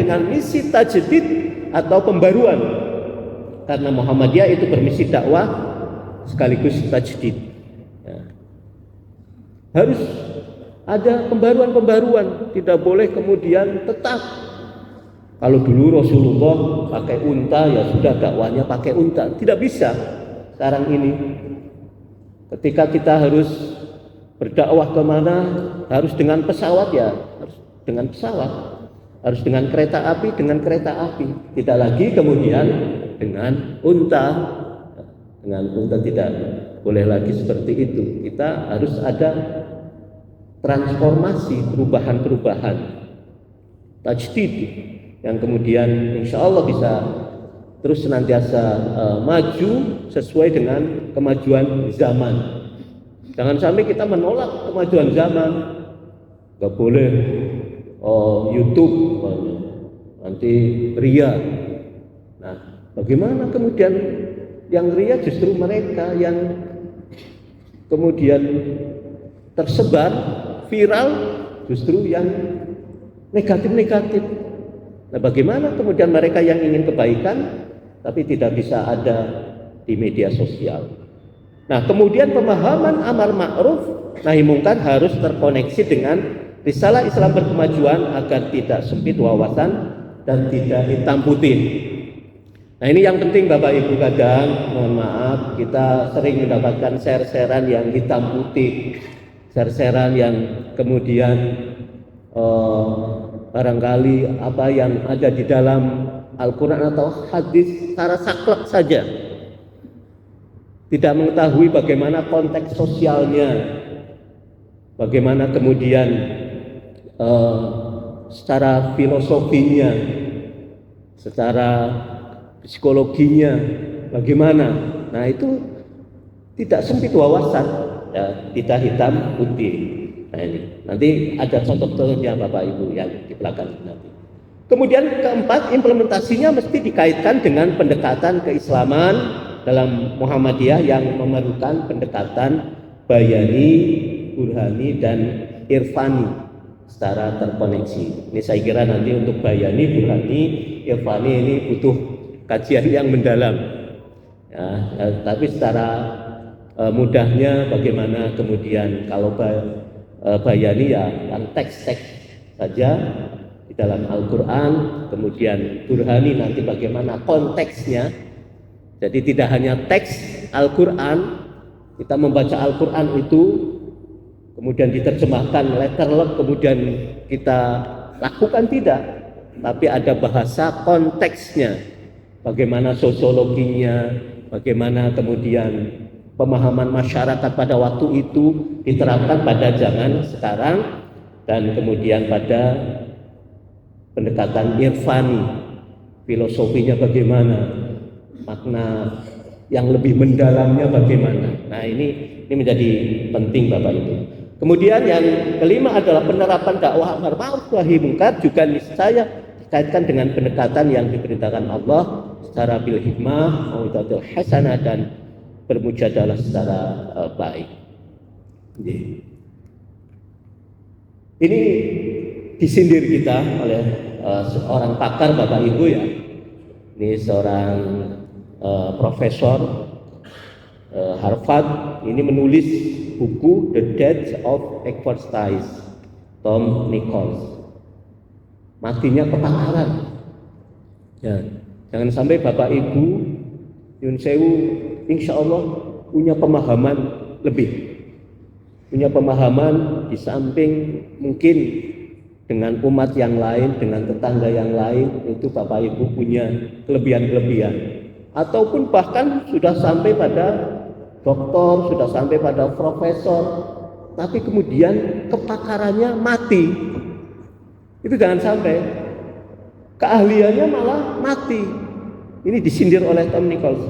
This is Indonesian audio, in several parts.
dengan misi tajdid atau pembaruan. Karena Muhammadiyah itu bermisi dakwah sekaligus tajdid. Ya. Harus ada pembaruan-pembaruan, tidak boleh kemudian tetap. Kalau dulu Rasulullah pakai unta, ya sudah dakwahnya pakai unta. Tidak bisa sekarang ini. Ketika kita harus berdakwah kemana, harus dengan pesawat, ya harus dengan pesawat. Harus dengan kereta api, tidak lagi kemudian dengan unta. Dengan unta tidak boleh lagi seperti itu. Kita harus ada transformasi, perubahan-perubahan, tajdid yang kemudian insya Allah bisa terus senantiasa maju sesuai dengan kemajuan zaman. Jangan sampai kita menolak kemajuan zaman. Gak boleh YouTube nanti ria. Nah, bagaimana kemudian yang ria justru mereka yang kemudian tersebar viral justru yang negatif-negatif. Nah, bagaimana kemudian mereka yang ingin kebaikan tapi tidak bisa ada di media sosial. Nah, kemudian pemahaman amar ma'ruf nahi mungkar harus terkoneksi dengan risalah Islam berkemajuan agar tidak sempit wawasan dan tidak hitam putih. Nah, ini yang penting Bapak Ibu. Kadang mohon maaf kita sering mendapatkan share-sharean yang hitam putih, share-sharean yang kemudian barangkali apa yang ada di dalam Al-Quran atau hadis secara saklek saja, tidak mengetahui bagaimana konteks sosialnya, bagaimana kemudian secara filosofinya, secara psikologinya, bagaimana. Nah, itu tidak sempit wawasan, ya, tidak hitam putih. Nah, ini nanti ada contoh-contohnya Bapak Ibu yang di belakang nanti. Kemudian keempat, implementasinya mesti dikaitkan dengan pendekatan keislaman dalam Muhammadiyah yang memerlukan pendekatan bayani, burhani, dan irfani secara terkoneksi. Ini saya kira nanti untuk bayani, burhani, irfani ini butuh kajian yang mendalam. Ya, tapi secara mudahnya bagaimana kemudian kalau bayani ya yang teks-teks saja di dalam Al-Quran, kemudian burhani nanti bagaimana konteksnya. Jadi tidak hanya teks Al-Quran, kita membaca Al-Quran itu kemudian diterjemahkan letterlek kemudian kita lakukan, tidak, tapi ada bahasa konteksnya, bagaimana sosiologinya, bagaimana kemudian pemahaman masyarakat pada waktu itu diterapkan pada zaman sekarang, dan kemudian pada pendekatan irfani, filosofinya bagaimana, makna yang lebih mendalamnya bagaimana. Nah, ini menjadi penting Bapak Ibu. Kemudian yang kelima adalah penerapan dakwah amar ma'ruf nahi mungkar juga niscaya dikaitkan dengan pendekatan yang diperintahkan Allah secara bil hikmah, mau'izatul hasanah, dan bermujadalah secara baik. Ini disindir kita oleh seorang pakar Bapak Ibu, ya. Ini seorang profesor Harvard, ini menulis buku The Death of Expertise, Tom Nichols. Matinya kepakaran. Ya, jangan sampai Bapak Ibu Yun Sewu insya Allah punya pemahaman lebih, punya pemahaman di samping mungkin dengan umat yang lain, dengan tetangga yang lain, itu Bapak Ibu punya kelebihan-kelebihan, ataupun bahkan sudah sampai pada doktor, sudah sampai pada profesor, tapi kemudian kepakarannya mati. Itu jangan sampai, keahliannya malah mati. Ini disindir oleh Tom Nichols,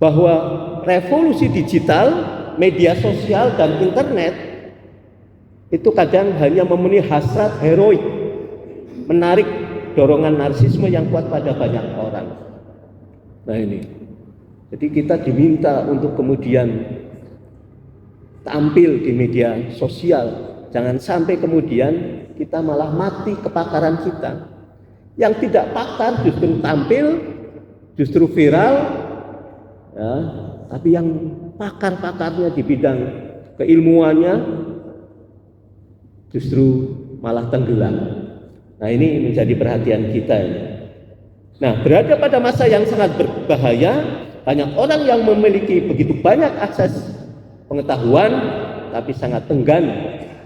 bahwa revolusi digital, media sosial, dan internet itu kadang hanya memenuhi hasrat heroik, menarik dorongan narsisme yang kuat pada banyak orang. Nah, ini jadi kita diminta untuk kemudian tampil di media sosial, jangan sampai kemudian kita malah mati kepakaran kita. Yang tidak pakar justru tampil, justru viral, ya, tapi yang pakar-pakarnya di bidang keilmuannya justru malah tenggelam. Nah, ini menjadi perhatian kita ini. Nah, berada pada masa yang sangat berbahaya, banyak orang yang memiliki begitu banyak akses pengetahuan, tapi sangat enggan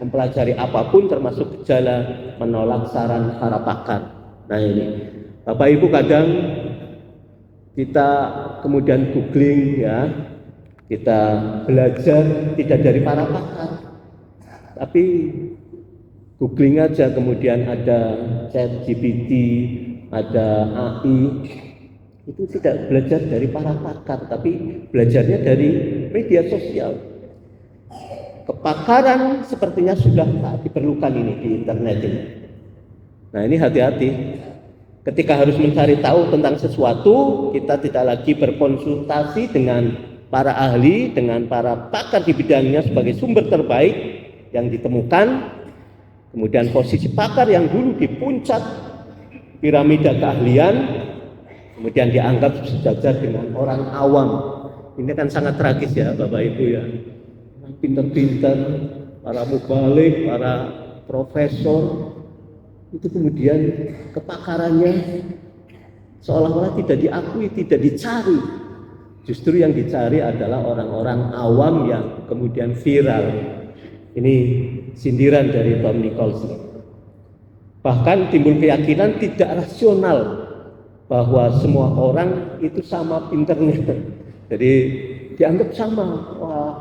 mempelajari apapun termasuk gejala menolak saran para pakar. Nah ini, Bapak Ibu kadang kita kemudian googling ya, kita belajar tidak dari para pakar, tapi googling aja kemudian ada ChatGPT, ada AI, itu tidak belajar dari para pakar, tapi belajarnya dari media sosial. Kepakaran sepertinya sudah tak diperlukan ini di internet ini. Nah ini hati-hati. Ketika harus mencari tahu tentang sesuatu, kita tidak lagi berkonsultasi dengan para ahli, dengan para pakar di bidangnya sebagai sumber terbaik yang ditemukan. Kemudian posisi pakar yang dulu di puncak piramida keahlian, kemudian dianggap sejajar dengan orang awam. Ini kan sangat tragis ya Bapak Ibu ya. Pinter-pinter, para mubalik, para profesor, itu kemudian kepakarannya seolah-olah tidak diakui, tidak dicari. Justru yang dicari adalah orang-orang awam yang kemudian viral. Ini sindiran dari Tom Nichols. Bahkan timbul keyakinan tidak rasional bahwa semua orang itu sama pinternya. Jadi dianggap sama, wah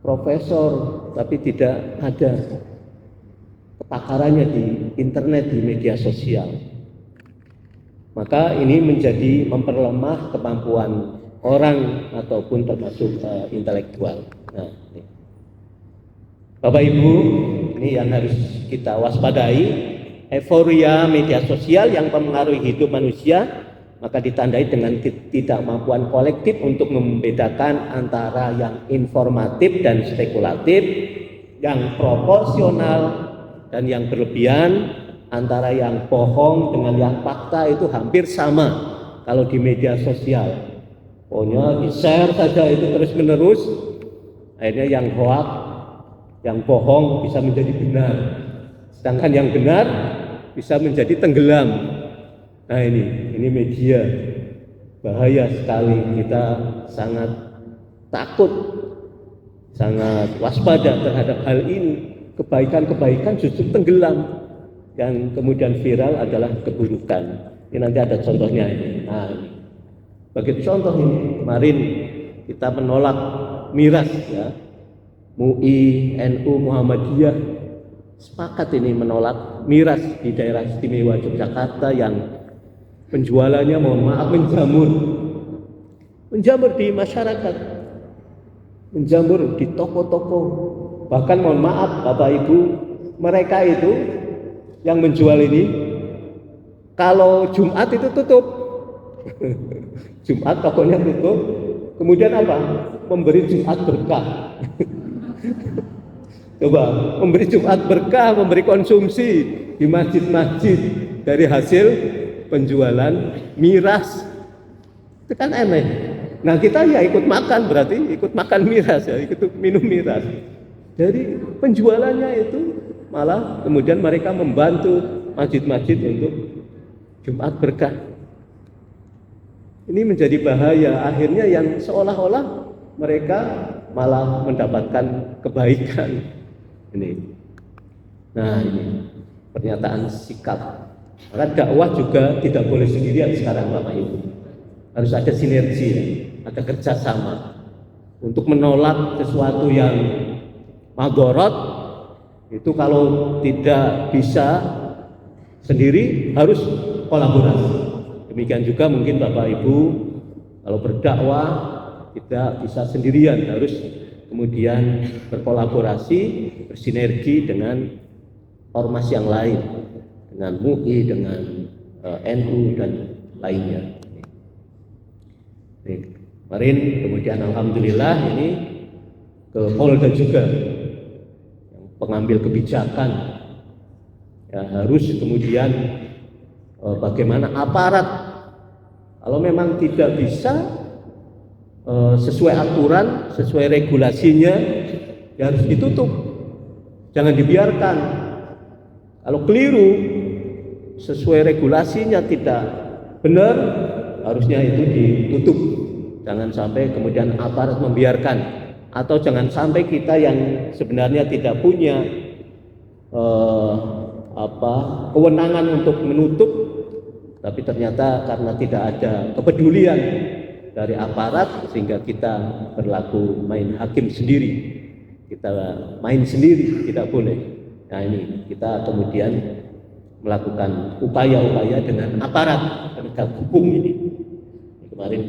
profesor, tapi tidak ada kepakarannya di internet, di media sosial. Maka ini menjadi memperlemah kemampuan orang ataupun termasuk intelektual. Nah, ini. Bapak Ibu, ini yang harus kita waspadai. Euforia media sosial yang mempengaruhi hidup manusia, maka ditandai dengan ketidakmampuan kolektif untuk membedakan antara yang informatif dan spekulatif, yang proporsional dan yang berlebihan, antara yang bohong dengan yang fakta itu hampir sama kalau di media sosial. Pokoknya di-share saja itu terus-menerus, akhirnya yang hoax, yang bohong bisa menjadi benar, sedangkan yang benar bisa menjadi tenggelam. Nah ini media bahaya sekali, kita sangat takut, sangat waspada terhadap hal ini. Kebaikan-kebaikan justru tenggelam, yang kemudian viral adalah keburukan. Ini nanti ada contohnya ini. Nah, ini. Bagi contoh ini, kemarin kita menolak miras ya. MUI, NU, Muhammadiyah sepakat ini menolak miras di daerah istimewa Yogyakarta yang penjualannya mohon maaf menjamur di masyarakat, menjamur di toko-toko. Bahkan mohon maaf Bapak Ibu, mereka itu yang menjual ini kalau Jumat itu tutup. Jumat tokonya tutup, kemudian apa? Memberi Jumat berkah. Coba memberi Jumat berkah, memberi konsumsi di masjid-masjid dari hasil penjualan miras. Itu kan aneh. Nah kita ya ikut makan, berarti ikut makan miras ya, ikut minum miras. Jadi penjualannya itu malah kemudian mereka membantu masjid-masjid untuk Jumat berkah. Ini menjadi bahaya, akhirnya yang seolah-olah mereka malah mendapatkan kebaikan. Ini. Nah ini pernyataan sikap. Maka dakwah juga tidak boleh sendirian sekarang Bapak Ibu. Harus ada sinergi, ada kerjasama untuk menolak sesuatu yang madorot. Itu kalau tidak bisa sendiri harus kolaborasi. Demikian juga mungkin Bapak Ibu kalau berdakwah tidak bisa sendirian, harus kemudian berkolaborasi, bersinergi dengan ormas yang lain, dengan MUI, dengan NU dan lainnya. Kemarin kemudian alhamdulillah ini ke Polda juga. Yang pengambil kebijakan, ya, harus kemudian bagaimana aparat kalau memang tidak bisa sesuai aturan, sesuai regulasinya, ya harus ditutup, jangan dibiarkan. Kalau keliru, sesuai regulasinya tidak benar, harusnya itu ditutup. Jangan sampai kemudian aparat membiarkan, atau jangan sampai kita yang sebenarnya tidak punya kewenangan untuk menutup, tapi ternyata karena tidak ada kepedulian dari aparat sehingga kita berlaku main hakim sendiri, kita main sendiri, tidak boleh. Nah ini kita kemudian melakukan upaya-upaya dengan aparat penegak hukum ini. Kemarin